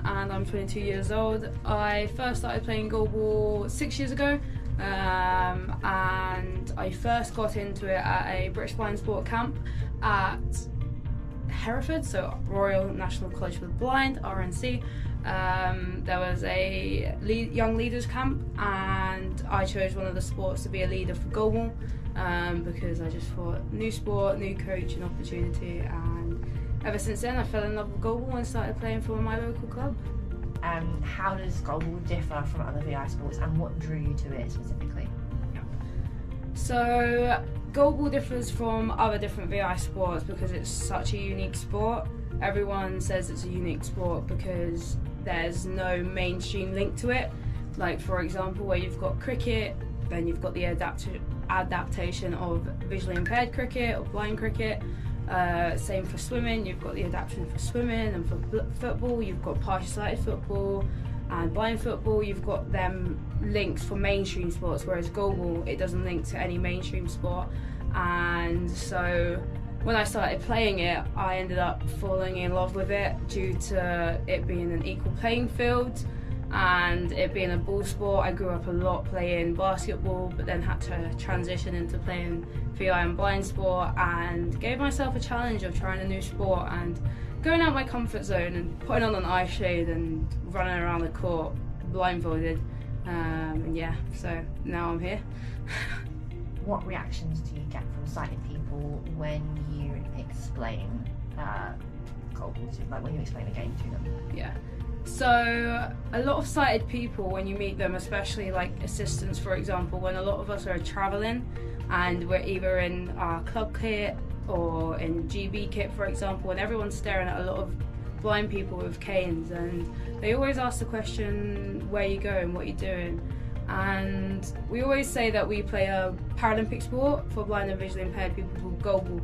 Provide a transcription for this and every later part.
and I'm 22 years old. I first started playing goalball 6 years ago, and I first got into it at a British Blind Sport camp at Hereford, so Royal National College for the Blind, RNC. There was a young leaders camp, and I chose one of the sports to be a leader for goalball, because I just thought new sport, new coach and opportunity, and ever since then I fell in love with goalball and started playing for my local club. How does goalball differ from other VI sports, and what drew you to it specifically? So goalball differs from other different VI sports because it's such a unique sport. Everyone says it's a unique sport because there's no mainstream link to it. Like, for example, where you've got cricket, then you've got the adaptation of visually impaired cricket or blind cricket. Same for swimming, you've got the adaptation for swimming, and for football you've got partially sighted football and blind football. You've got them links for mainstream sports, whereas goalball, it doesn't link to any mainstream sport. And so when I started playing it, I ended up falling in love with it due to it being an equal playing field and it being a ball sport. I grew up a lot playing basketball, but then had to transition into playing VI and blind sport, and gave myself a challenge of trying a new sport and going out my comfort zone and putting on an eye shade and running around the court blindfolded. And yeah, so now I'm here. What reactions do you get from sighted people when you explain goalball to, like when you explain the game to them? Yeah. So a lot of sighted people, when you meet them, especially like assistants, for example, when a lot of us are travelling and we're either in our club kit or in GB kit, for example, and everyone's staring at a lot of blind people with canes, and they always ask the question, where you going, what you doing? And we always say that we play a Paralympic sport for blind and visually impaired people called goalball,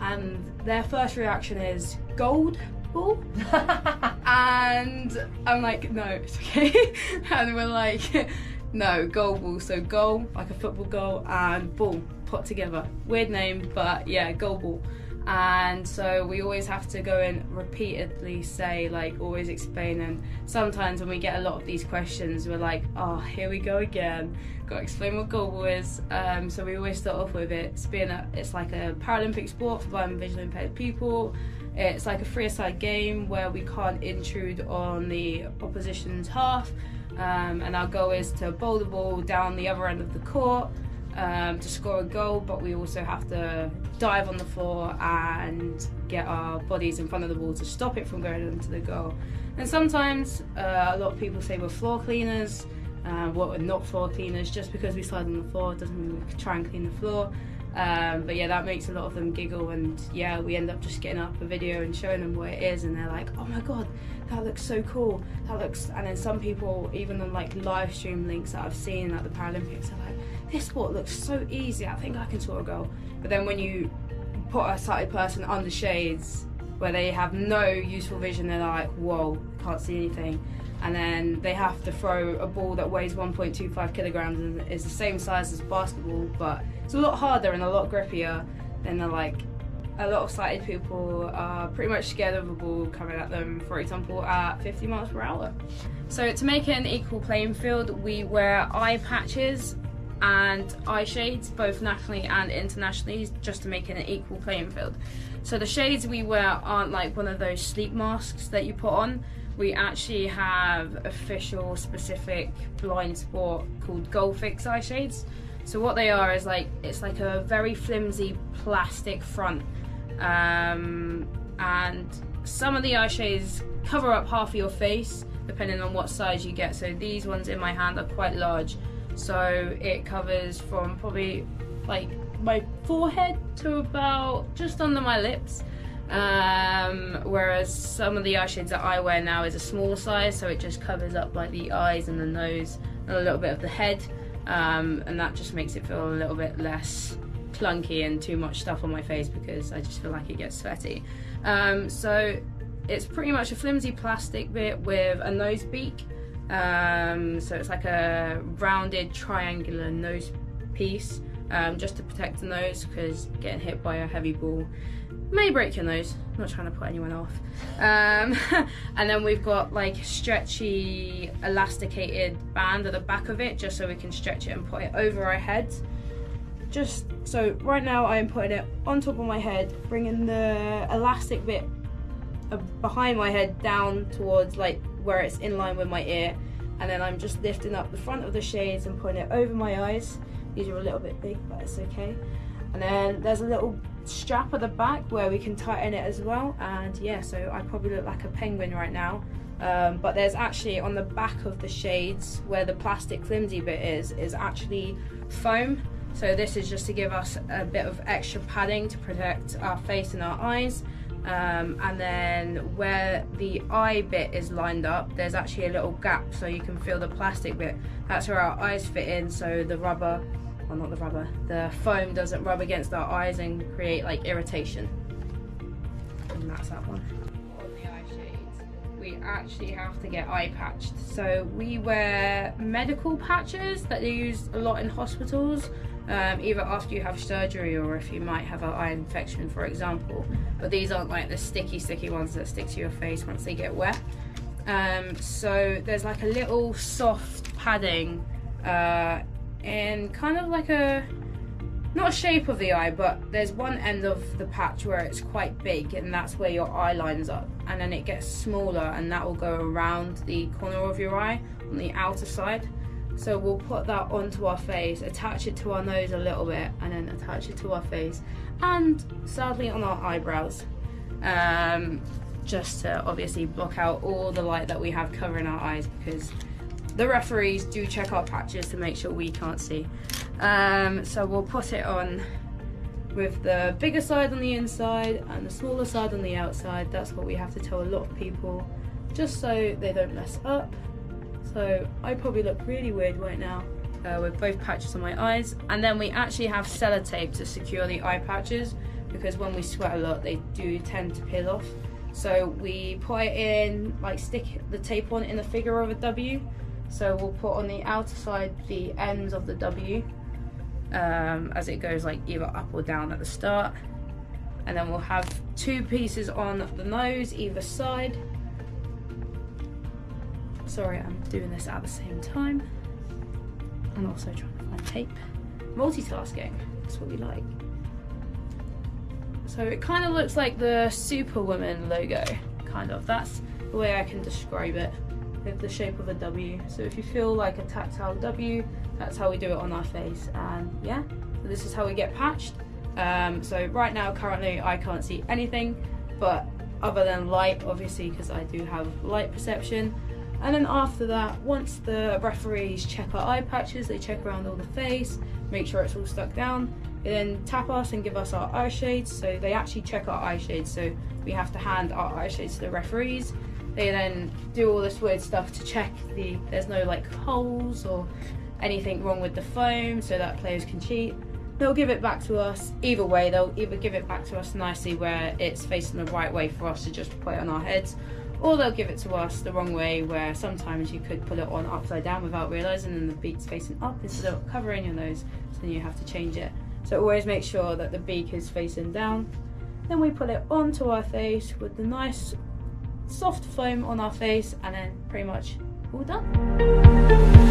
and their first reaction is gold ball. And I'm like, no, it's okay. And we're like, no, goalball. So goal, like a football goal, and ball put together. Weird name, but yeah, goalball. And so we always have to go and repeatedly say, like, always explain. And sometimes when we get a lot of these questions, we're like, oh, here we go again, gotta explain what goalball is. So we always start off with it. It's like a Paralympic sport for blind and visually impaired people. It's like a three-a-side game where we can't intrude on the opposition's half, and our goal is to bowl the ball down the other end of the court to score a goal, but we also have to dive on the floor and get our bodies in front of the ball to stop it from going into the goal. And sometimes a lot of people say we're floor cleaners. We're not floor cleaners. Just because we slide on the floor doesn't mean we try and clean the floor. But yeah, that makes a lot of them giggle, and yeah, we end up just getting up a video and showing them what it is, and they're like, oh my god, that looks so cool, that looks. And then some people, even on like live stream links that I've seen at the Paralympics, are like, this sport looks so easy, I think I can sort of go. But then when you put a sighted person under shades where they have no useful vision, they're like, whoa, can't see anything. And then they have to throw a ball that weighs 1.25 kilograms and is the same size as basketball, but it's a lot harder and a lot grippier. Then they're like, a lot of sighted people are pretty much scared of a ball coming at them, for example, at 50 miles per hour. So to make it an equal playing field, we wear eye patches and eye shades, both nationally and internationally, just to make it an equal playing field. So the shades we wear aren't like one of those sleep masks that you put on. We actually have official specific blind sport called Goal Fix eye shades. So what they are is like, it's like a very flimsy plastic front, and some of the eye shades cover up half of your face depending on what size you get. So these ones in my hand are quite large, so it covers from probably like my forehead to about just under my lips. Whereas some of the eye shades that I wear now is a smaller size, so it just covers up like the eyes and the nose and a little bit of the head, and that just makes it feel a little bit less clunky and too much stuff on my face, because I just feel like it gets sweaty. So it's pretty much a flimsy plastic bit with a nose beak, so it's like a rounded triangular nose piece, just to protect the nose, because getting hit by a heavy ball may break your nose. I'm not trying to put anyone off. And then we've got like stretchy elasticated band at the back of it, just so we can stretch it and put it over our heads. Just so right now I am putting it on top of my head, bringing the elastic bit behind my head down towards like where it's in line with my ear, and then I'm just lifting up the front of the shades and putting it over my eyes. These are a little bit big, but it's okay. And then there's a little strap at the back where we can tighten it as well, and yeah, so I probably look like a penguin right now, but there's actually on the back of the shades where the plastic flimsy bit is actually foam. So this is just to give us a bit of extra padding to protect our face and our eyes. And then where the eye bit is lined up, there's actually a little gap so you can feel the plastic bit. That's where our eyes fit in, so the rubber, well not the rubber, the foam doesn't rub against our eyes and create like irritation. And that's that one. On the eye shades, we actually have to get eye patched. So we wear medical patches that they use a lot in hospitals. Either after you have surgery or if you might have an eye infection, for example. But these aren't like the sticky ones that stick to your face once they get wet. So there's like a little soft padding in kind of like a, not a shape of the eye, but there's one end of the patch where it's quite big, and that's where your eye lines up. And then it gets smaller, and that will go around the corner of your eye on the outer side. So we'll put that onto our face, attach it to our nose a little bit, and then attach it to our face, and sadly on our eyebrows, just to obviously block out all the light that we have covering our eyes, because the referees do check our patches to make sure we can't see. So we'll put it on with the bigger side on the inside and the smaller side on the outside. That's what we have to tell a lot of people, just so they don't mess up. So I probably look really weird right now with both patches on my eyes. And then we actually have sellotape to secure the eye patches, because when we sweat a lot they do tend to peel off. So we put it in, like stick the tape on in the figure of a W. So we'll put on the outer side the ends of the W as it goes like either up or down at the start. And then we'll have two pieces on the nose either side. Sorry, I'm doing this at the same time. And also trying to find tape. Multitasking, that's what we like. So it kind of looks like the Superwoman logo, kind of. That's the way I can describe it, with the shape of a W. So if you feel like a tactile W, that's how we do it on our face. And yeah, so this is how we get patched. So right now, currently, I can't see anything, but other than light, obviously, because I do have light perception. And then after that, once the referees check our eye patches, they check around all the face, make sure it's all stuck down. They then tap us and give us our eye shades. So they actually check our eye shades. So we have to hand our eye shades to the referees. They then do all this weird stuff to check there's no like holes or anything wrong with the foam, so that players can cheat. They'll give it back to us. Either way, they'll either give it back to us nicely where it's facing the right way for us to just put it on our heads, or they'll give it to us the wrong way where sometimes you could put it on upside down without realising and the beak's facing up instead of covering your nose, so then you have to change it. So always make sure that the beak is facing down. Then we put it onto our face with the nice soft foam on our face, and then pretty much all done.